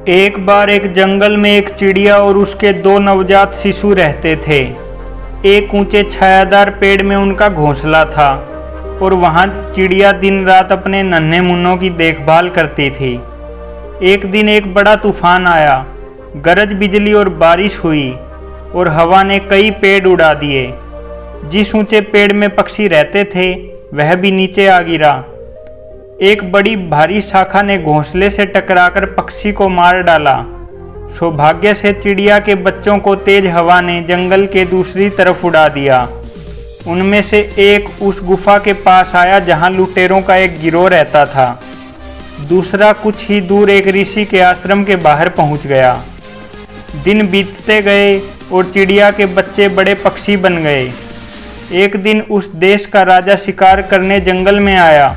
एक बार एक जंगल में एक चिड़िया और उसके दो नवजात शिशु रहते थे। एक ऊंचे छायादार पेड़ में उनका घोंसला था और वहां चिड़िया दिन रात अपने नन्हे मुन्नों की देखभाल करती थी। एक दिन एक बड़ा तूफान आया, गरज बिजली और बारिश हुई और हवा ने कई पेड़ उड़ा दिए। जिस ऊंचे पेड़ में पक्षी रहते थे वह भी नीचे आ गिरा। एक बड़ी भारी शाखा ने घोंसले से टकराकर पक्षी को मार डाला। सौभाग्य से चिड़िया के बच्चों को तेज हवा ने जंगल के दूसरी तरफ उड़ा दिया। उनमें से एक उस गुफा के पास आया जहां लुटेरों का एक गिरोह रहता था। दूसरा कुछ ही दूर एक ऋषि के आश्रम के बाहर पहुंच गया। दिन बीतते गए और चिड़िया के बच्चे बड़े पक्षी बन गए। एक दिन उस देश का राजा शिकार करने जंगल में आया।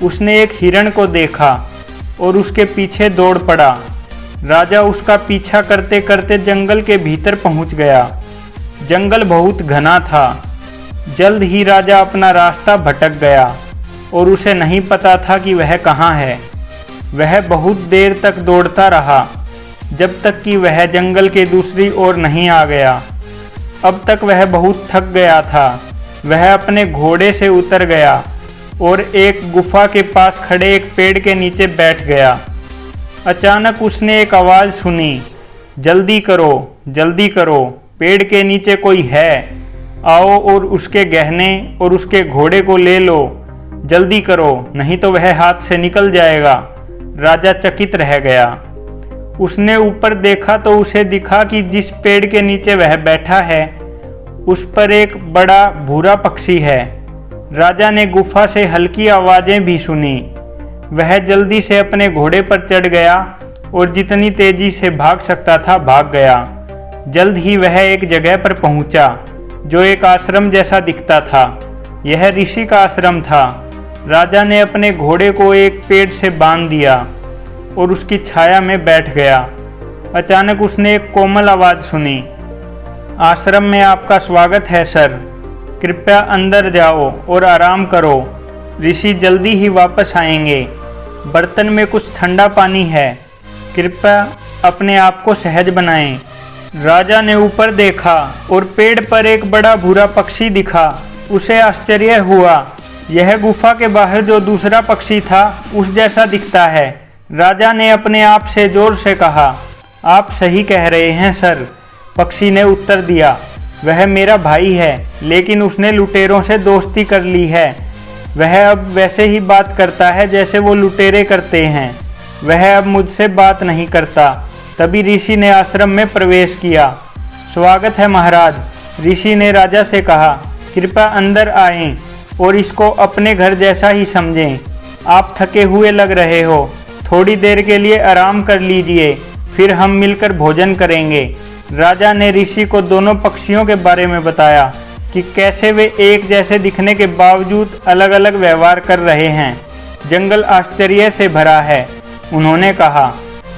उसने एक हिरण को देखा और उसके पीछे दौड़ पड़ा। राजा उसका पीछा करते करते जंगल के भीतर पहुंच गया। जंगल बहुत घना था। जल्द ही राजा अपना रास्ता भटक गया और उसे नहीं पता था कि वह कहाँ है। वह बहुत देर तक दौड़ता रहा जब तक कि वह जंगल के दूसरी ओर नहीं आ गया। अब तक वह बहुत थक गया था। वह अपने घोड़े से उतर गया और एक गुफा के पास खड़े एक पेड़ के नीचे बैठ गया। अचानक उसने एक आवाज़ सुनी, जल्दी करो, जल्दी करो, पेड़ के नीचे कोई है, आओ और उसके गहने और उसके घोड़े को ले लो, जल्दी करो, नहीं तो वह हाथ से निकल जाएगा। राजा चकित रह गया। उसने ऊपर देखा तो उसे दिखा कि जिस पेड़ के नीचे वह बैठा है उस पर एक बड़ा भूरा पक्षी है। राजा ने गुफा से हल्की आवाज़ें भी सुनी। वह जल्दी से अपने घोड़े पर चढ़ गया और जितनी तेजी से भाग सकता था भाग गया। जल्द ही वह एक जगह पर पहुंचा जो एक आश्रम जैसा दिखता था। यह ऋषि का आश्रम था। राजा ने अपने घोड़े को एक पेड़ से बांध दिया और उसकी छाया में बैठ गया। अचानक उसने एक कोमल आवाज़ सुनी, आश्रम में आपका स्वागत है सर, कृपया अंदर जाओ और आराम करो, ऋषि जल्दी ही वापस आएंगे। बर्तन में कुछ ठंडा पानी है, कृपया अपने आप को सहज बनाएं। राजा ने ऊपर देखा और पेड़ पर एक बड़ा भूरा पक्षी दिखा। उसे आश्चर्य हुआ, यह गुफा के बाहर जो दूसरा पक्षी था उस जैसा दिखता है। राजा ने अपने आप से जोर से कहा, आप सही कह रहे हैं सर। पक्षी ने उत्तर दिया, वह मेरा भाई है लेकिन उसने लुटेरों से दोस्ती कर ली है। वह अब वैसे ही बात करता है जैसे वो लुटेरे करते हैं। वह अब मुझसे बात नहीं करता। तभी ऋषि ने आश्रम में प्रवेश किया। स्वागत है महाराज, ऋषि ने राजा से कहा, कृपया अंदर आएं और इसको अपने घर जैसा ही समझें। आप थके हुए लग रहे हो, थोड़ी देर के लिए आराम कर लीजिए, फिर हम मिलकर भोजन करेंगे। राजा ने ऋषि को दोनों पक्षियों के बारे में बताया कि कैसे वे एक जैसे दिखने के बावजूद अलग अलग व्यवहार कर रहे हैं। जंगल आश्चर्य से भरा है। उन्होंने कहा,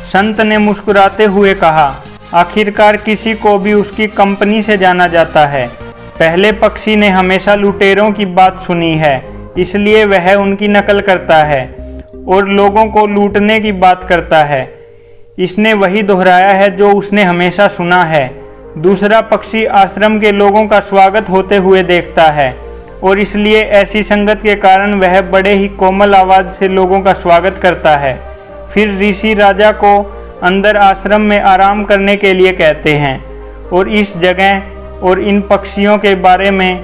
संत ने मुस्कुराते हुए कहा, आखिरकार किसी को भी उसकी कंपनी से जाना जाता है। पहले पक्षी ने हमेशा लुटेरों की बात सुनी है, इसलिए वह उनकी नकल करता है और लोगों को लूटने की बात करता है। इसने वही दोहराया है जो उसने हमेशा सुना है। दूसरा पक्षी आश्रम के लोगों का स्वागत होते हुए देखता है और इसलिए ऐसी संगत के कारण वह बड़े ही कोमल आवाज़ से लोगों का स्वागत करता है। फिर ऋषि राजा को अंदर आश्रम में आराम करने के लिए कहते हैं और इस जगह और इन पक्षियों के बारे में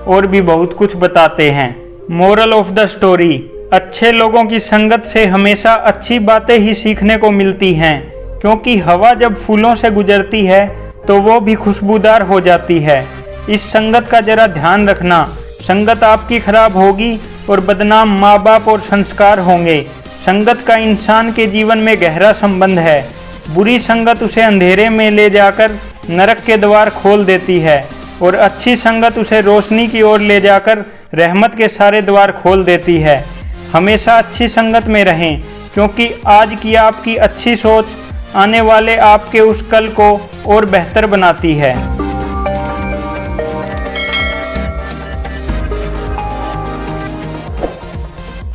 और भी बहुत कुछ बताते हैं। मोरल ऑफ द स्टोरी, अच्छे लोगों की संगत से हमेशा अच्छी बातें ही सीखने को मिलती हैं, क्योंकि हवा जब फूलों से गुजरती है तो वो भी खुशबूदार हो जाती है। इस संगत का जरा ध्यान रखना। संगत आपकी खराब होगी और बदनाम माँ बाप और संस्कार होंगे। संगत का इंसान के जीवन में गहरा संबंध है। बुरी संगत उसे अंधेरे में ले जाकर नरक के द्वार खोल देती है और अच्छी संगत उसे रोशनी की ओर ले जाकर रहमत के सारे द्वार खोल देती है। हमेशा अच्छी संगत में रहें, क्योंकि आज की आपकी अच्छी सोच आने वाले आपके उस कल को और बेहतर बनाती है।